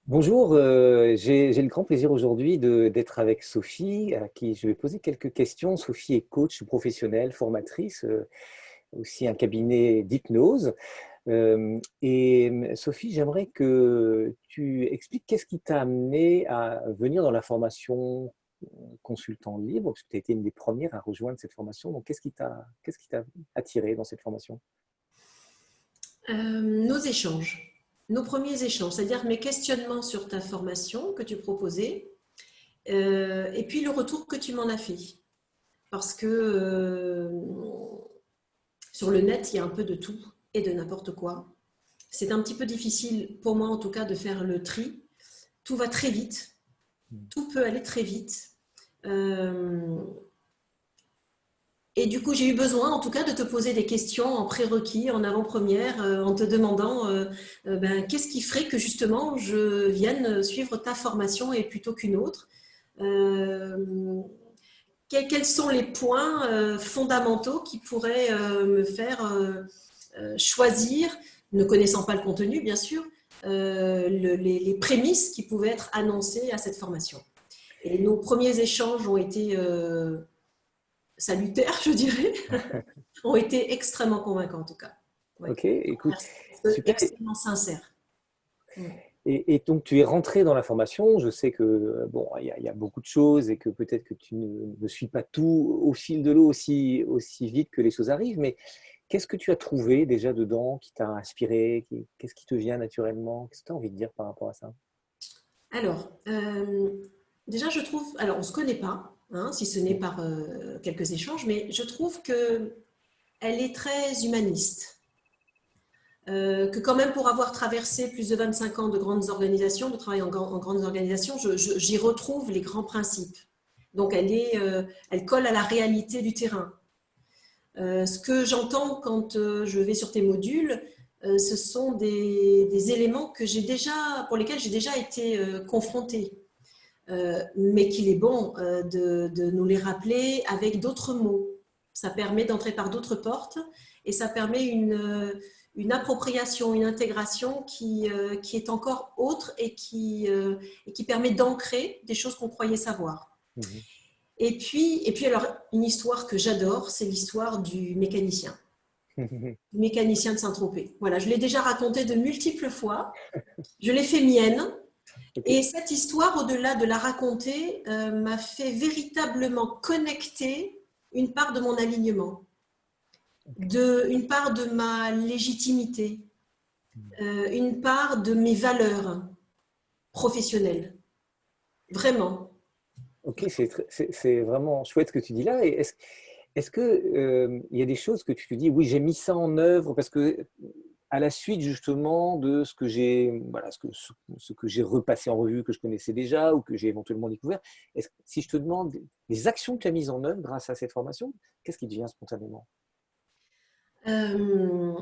Bonjour, j'ai le grand plaisir aujourd'hui d'être avec Sophie, à qui je vais poser quelques questions. Sophie est coach professionnelle, formatrice, aussi un cabinet d'hypnose. Sophie, j'aimerais que tu expliques qu'est-ce qui t'a amené à venir dans la formation consultant libre, parce que tu as été une des premières à rejoindre cette formation. Donc, qu'est-ce qui t'a attiré dans cette formation? Nos échanges, nos premiers échanges, c'est-à-dire mes questionnements sur ta formation que tu proposais, et puis le retour que tu m'en as fait. Parce que sur le net, il y a un peu de tout et de n'importe quoi. C'est un petit peu difficile, pour moi en tout cas, de faire le tri. Tout va très vite, tout peut aller très vite. Euh, Et du coup, j'ai eu besoin, en tout cas, de te poser des questions en prérequis, en avant-première, en te demandant qu'est-ce qui ferait que justement je vienne suivre ta formation et plutôt qu'une autre. Euh, Quels sont les points fondamentaux qui pourraient me faire choisir, ne connaissant pas le contenu, bien sûr, les prémices qui pouvaient être annoncées à cette formation. Et nos premiers échanges ont été salutaires, je dirais, ont été extrêmement convaincants en tout cas. Ouais. Ok, écoute, Merci. super. Extrêmement sincère. Mm. Et donc, tu es rentré dans la formation. Je sais que bon, il y a beaucoup de choses et que peut-être que tu ne suis pas tout au fil de l'eau aussi vite que les choses arrivent. Mais qu'est-ce que tu as trouvé déjà dedans qui t'a inspiré? Qu'est-ce qui te vient naturellement? Qu'est-ce que tu as envie de dire par rapport à ça? Alors, déjà, je trouve, alors on ne se connaît pas, hein, si ce n'est par quelques échanges, mais je trouve qu'elle est très humaniste. Que quand même pour avoir traversé plus de 25 ans de grandes organisations, de travail en grandes organisations, j'y retrouve les grands principes. Donc elle colle à la réalité du terrain. Ce que j'entends quand je vais sur tes modules, ce sont des éléments pour lesquels j'ai déjà été confrontée. Mais qu'il est bon de nous les rappeler avec d'autres mots. Ça permet d'entrer par d'autres portes et ça permet une appropriation, une intégration qui est encore autre et qui permet d'ancrer des choses qu'on croyait savoir. Mhm. Et puis alors, une histoire que j'adore, c'est l'histoire du mécanicien de Saint-Tropez. Voilà, je l'ai déjà racontée de multiples fois, je l'ai fait mienne, Ok. et cette histoire, au-delà de la raconter, m'a fait véritablement connecter une part de mon alignement, une part de ma légitimité, une part de mes valeurs professionnelles. Vraiment. Ok, c'est vraiment chouette ce que tu dis là. Et est-ce que il y a des choses que tu te dis, oui, j'ai mis ça en œuvre parce que à la suite justement de ce que j'ai, voilà, ce que j'ai repassé en revue, que je connaissais déjà ou que j'ai éventuellement découvert. Si je te demande les actions que tu as mises en œuvre grâce à cette formation, qu'est-ce qui te vient spontanément? Euh,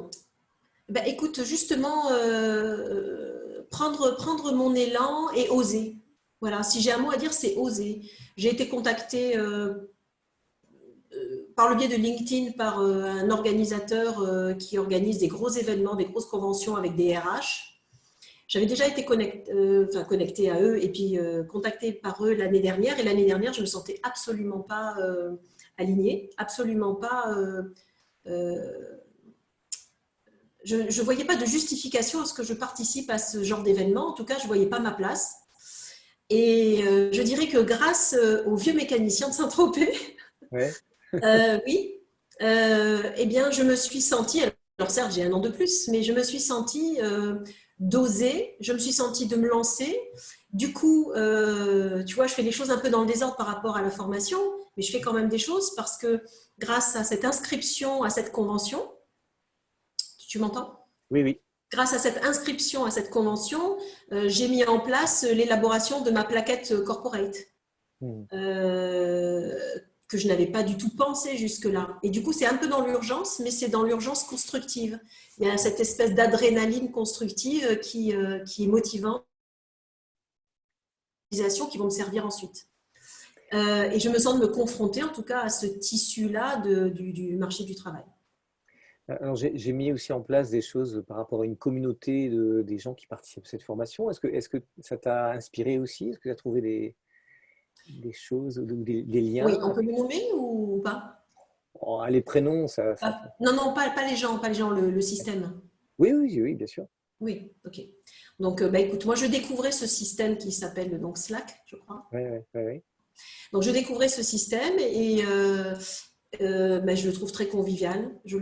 Écoute, justement, prendre mon élan et oser. Voilà, si j'ai un mot à dire, c'est oser. J'ai été contactée par le biais de LinkedIn par un organisateur qui organise des gros événements, des grosses conventions avec des RH. J'avais déjà été connectée à eux et puis contactée par eux l'année dernière. Et l'année dernière, je ne me sentais absolument pas alignée, absolument pas. Je ne voyais pas de justification à ce que je participe à ce genre d'événement. En tout cas, je ne voyais pas ma place. Et je dirais que grâce au vieux mécanicien de Saint-Tropez, Ouais. oui, eh bien, je me suis sentie, alors certes, j'ai un an de plus, mais je me suis sentie d'oser, je me suis sentie de me lancer. Du coup, tu vois, je fais les choses un peu dans le désordre par rapport à la formation, mais je fais quand même des choses parce que grâce à cette inscription à cette convention, tu m'entends? Oui, oui. Grâce à cette inscription à cette convention, j'ai mis en place l'élaboration de ma plaquette corporate. Mhm. Euh, que je n'avais pas du tout pensé jusque-là. Et du coup, c'est un peu dans l'urgence, mais c'est dans l'urgence constructive. Il y a cette espèce d'adrénaline constructive qui est motivante, qui vont me servir ensuite. Et je me sens de me confronter, en tout cas, à ce tissu-là du marché du travail. Alors, j'ai mis aussi en place des choses par rapport à une communauté des gens qui participent à cette formation. Est-ce que ça t'a inspiré aussi? Est-ce que tu as trouvé des choses, ou des Oui, liens on peut avec le nommer ou pas? les prénoms, ça. Non, non, pas les gens, le système. Oui, oui, oui, bien sûr. Oui, ok. Donc, bah, écoute, moi, je découvrais ce système qui s'appelle donc Slack, je crois. Oui, oui, oui, oui. Donc, je découvrais ce système et bah, je le trouve très convivial. Je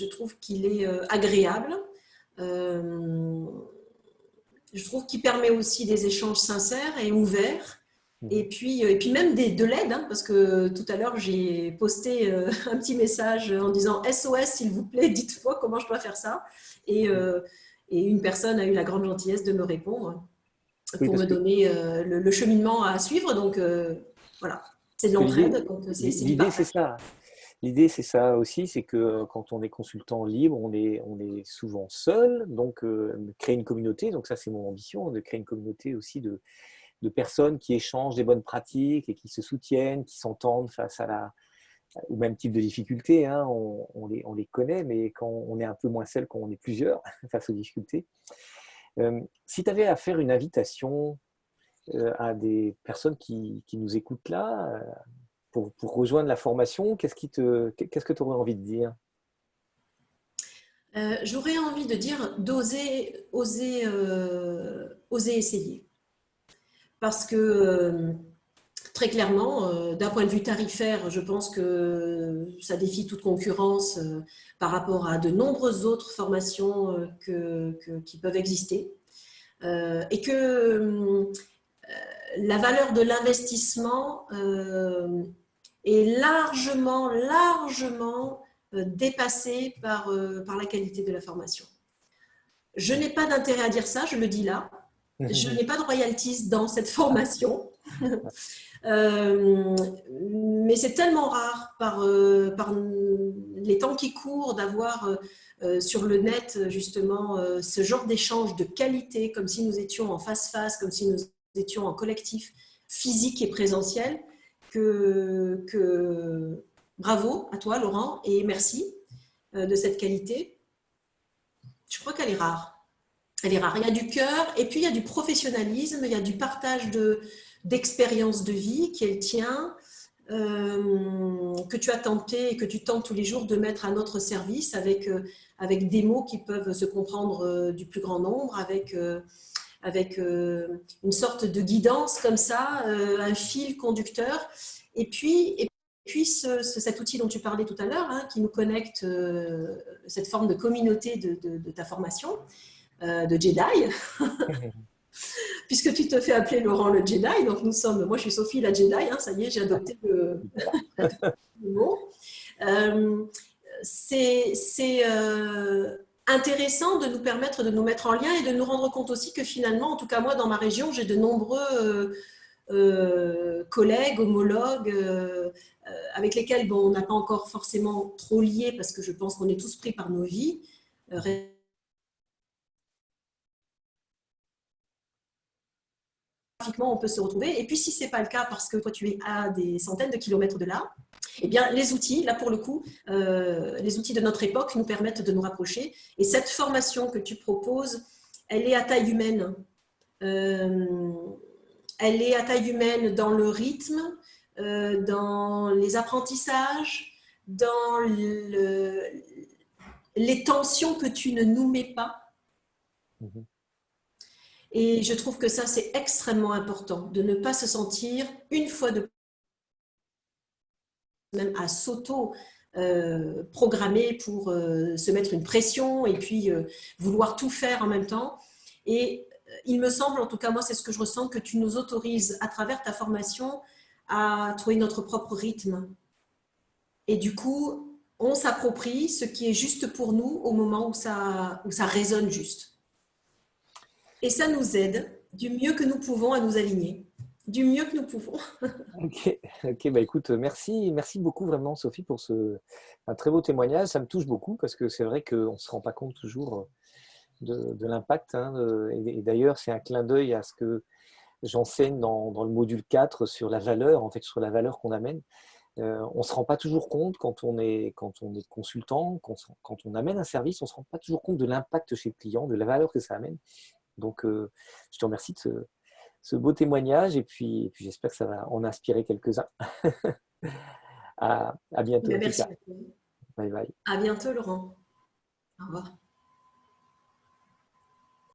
trouve qu'il est agréable. Euh, je trouve qu'il permet aussi des échanges sincères et ouverts. Mhm. Et puis même de l'aide, hein, parce que tout à l'heure, j'ai posté un petit message en disant SOS, s'il vous plaît, dites-moi comment je dois faire ça. Et, Mhm. euh, et une personne a eu la grande gentillesse de me répondre Oui, pour parce me que, donner le cheminement à suivre. Donc voilà, c'est de parce que l'entraide, donc c'est du l'idée, c'est partage. ça. L'idée, c'est ça aussi, c'est que quand on est consultant libre, on est souvent seul, donc créer une communauté, donc ça c'est mon ambition, de créer une communauté aussi de personnes qui échangent des bonnes pratiques et qui se soutiennent, qui s'entendent face au même type de difficultés, hein, on les connaît, mais quand on est un peu moins seul, quand on est plusieurs face aux difficultés. Si tu avais à faire une invitation à des personnes qui nous écoutent là, pour rejoindre la formation, qu'est-ce que tu aurais envie de dire? J'aurais envie de dire oser essayer. Parce que très clairement, d'un point de vue tarifaire, je pense que ça défie toute concurrence par rapport à de nombreuses autres formations qui peuvent exister. Et que la valeur de l'investissement est largement dépassée par la qualité de la formation. Je n'ai pas d'intérêt à dire ça, je le dis là. Je n'ai pas de royalties dans cette formation. Mais c'est tellement rare par les temps qui courent d'avoir sur le net justement ce genre d'échange de qualité, comme si nous étions en face-face, comme si nous étions en collectif physique et présentiel, que bravo à toi Laurent et merci de cette qualité. Je crois qu'elle est rare. Elle est rare. Il y a du cœur et puis il y a du professionnalisme, il y a du partage d'expériences de vie qui est le tien, que tu as tenté et que tu tentes tous les jours de mettre à notre service avec des mots qui peuvent se comprendre du plus grand nombre, avec une sorte de guidance comme ça, un fil conducteur. Et puis cet outil dont tu parlais tout à l'heure, hein, qui nous connecte, cette forme de communauté de ta formation, de Jedi, puisque tu te fais appeler Laurent le Jedi, donc moi je suis Sophie la Jedi, hein, ça y est, j'ai adopté Voilà. le mot. Euh, c'est intéressant de nous permettre de nous mettre en lien et de nous rendre compte aussi que finalement, en tout cas moi dans ma région, j'ai de nombreux collègues, homologues, avec lesquels bon, on n'a pas encore forcément trop lié parce que je pense qu'on est tous pris par nos vies. Graphiquement, on peut se retrouver. Et puis, si ce n'est pas le cas parce que toi, tu es à des centaines de kilomètres de là, eh bien, les outils, là pour le coup, les outils de notre époque nous permettent de nous rapprocher. Et cette formation que tu proposes, elle est à taille humaine. Euh, Elle est à taille humaine dans le rythme, dans les apprentissages, dans les tensions que tu ne nous mets pas. Mhm. Et je trouve que ça, c'est extrêmement important, de ne pas se sentir, une fois de même à s'auto-programmer pour se mettre une pression et puis vouloir tout faire en même temps. Et il me semble, en tout cas moi c'est ce que je ressens, que tu nous autorises à travers ta formation à trouver notre propre rythme. Et du coup, on s'approprie ce qui est juste pour nous au moment où ça résonne juste. Et ça nous aide du mieux que nous pouvons à nous aligner. Du mieux que nous pouvons. Ok, ok, bah écoute, merci beaucoup vraiment Sophie pour un très beau témoignage. Ça me touche beaucoup parce que c'est vrai qu'on ne se rend pas compte toujours de l'impact, hein, et d'ailleurs, c'est un clin d'œil à ce que j'enseigne dans le module 4 sur la valeur, en fait, sur la valeur qu'on amène. On ne se rend pas toujours compte quand on est consultant, quand on amène un service, on ne se rend pas toujours compte de l'impact chez le client, de la valeur que ça amène. Donc, je te remercie de ce beau témoignage et puis j'espère que ça va en inspirer quelques-uns. À bientôt en tout Merci cas. beaucoup. Bye bye. À bientôt, Laurent. Au revoir.